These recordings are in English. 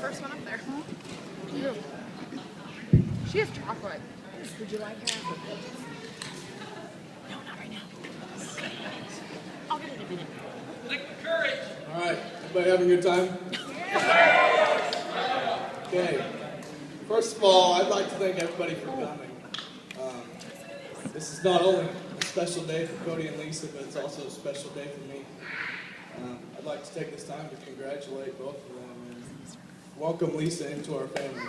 first one up there. She has chocolate. Would you like her? No, not right now. I'll get it in a minute. All right, everybody having a good time? Okay. First of all, I'd like to thank everybody for coming. This is not only a special day for Cody and Lisa, but it's also a special day for me. I'd like to take this time to congratulate both of them and welcome Lisa into our family.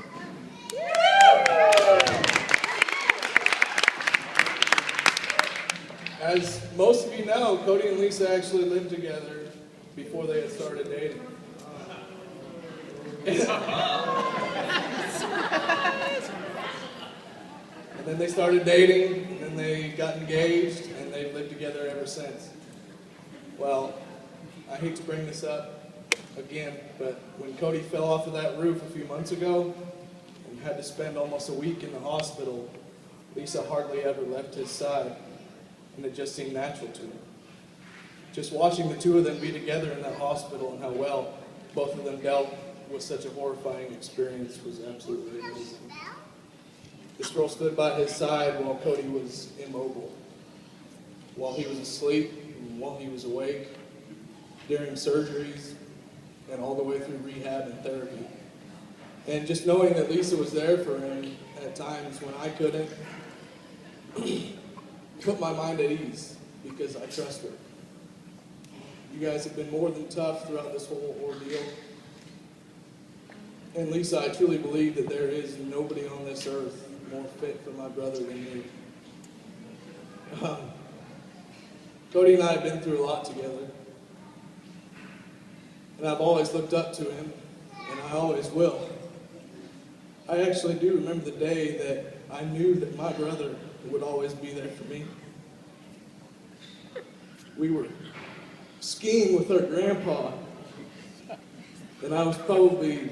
As most of you know, Cody and Lisa actually lived together before they had started dating. And then they started dating, and then they got engaged, and they've lived together ever since. Well, I hate to bring this up again, but when Cody fell off of that roof a few months ago and had to spend almost a week in the hospital, Lisa hardly ever left his side, and it just seemed natural to him. Just watching the two of them be together in that hospital and how well both of them dealt with such a horrifying experience was absolutely amazing. This girl stood by his side while Cody was immobile, while he was asleep, and while he was awake, during surgeries, and all the way through rehab and therapy. And just knowing that Lisa was there for him at times when I couldn't, put my mind at ease because I trust her. You guys have been more than tough throughout this whole ordeal. And Lisa, I truly believe that there is nobody on this earth more fit for my brother than you. Cody and I have been through a lot together. And I've always looked up to him, and I always will. I actually do remember the day that I knew that my brother would always be there for me. We were skiing with our grandpa, and I was probably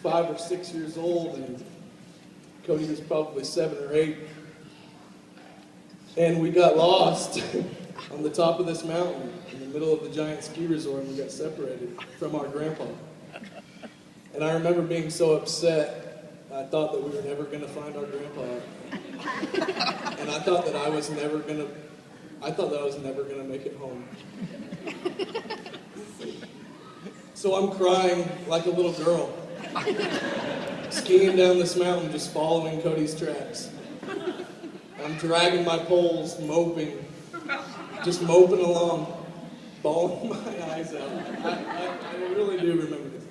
5 or 6 years old, and Cody was probably 7 or 8. And we got lost on the top of this mountain in the middle of the giant ski resort, and we got separated from our grandpa. And I remember being so upset, I thought that we were never going to find our grandpa. And I thought that I was never going to make it home. So I'm crying like a little girl, skiing down this mountain, just following Cody's tracks. I'm dragging my poles, moping, just moping along, bawling my eyes out. I really do remember this.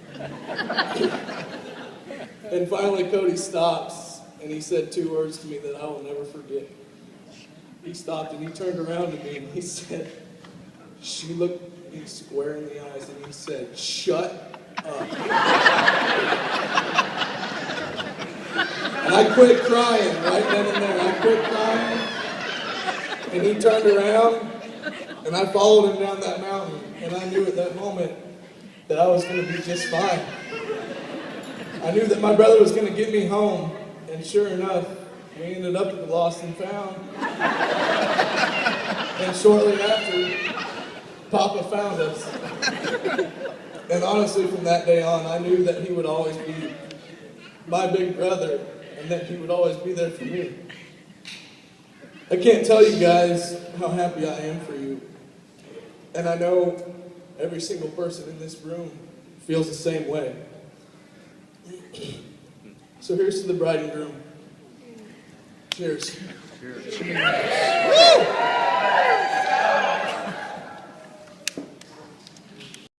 And finally Cody stops, and he said 2 words to me that I will never forget. He stopped and he turned around to me and he said, she looked me square in the eyes and he said, "Shut up." And I quit crying right then and there. I quit crying, and he turned around, and I followed him down that mountain, and I knew at that moment that I was going to be just fine. I knew that my brother was going to get me home, and sure enough, we ended up at the Lost and Found. And shortly after, Papa found us. And honestly, from that day on, I knew that he would always be my big brother, and that he would always be there for me. I can't tell you guys how happy I am for you. And I know every single person in this room feels the same way. So here's to the bride and groom. Cheers. Cheers. Cheers.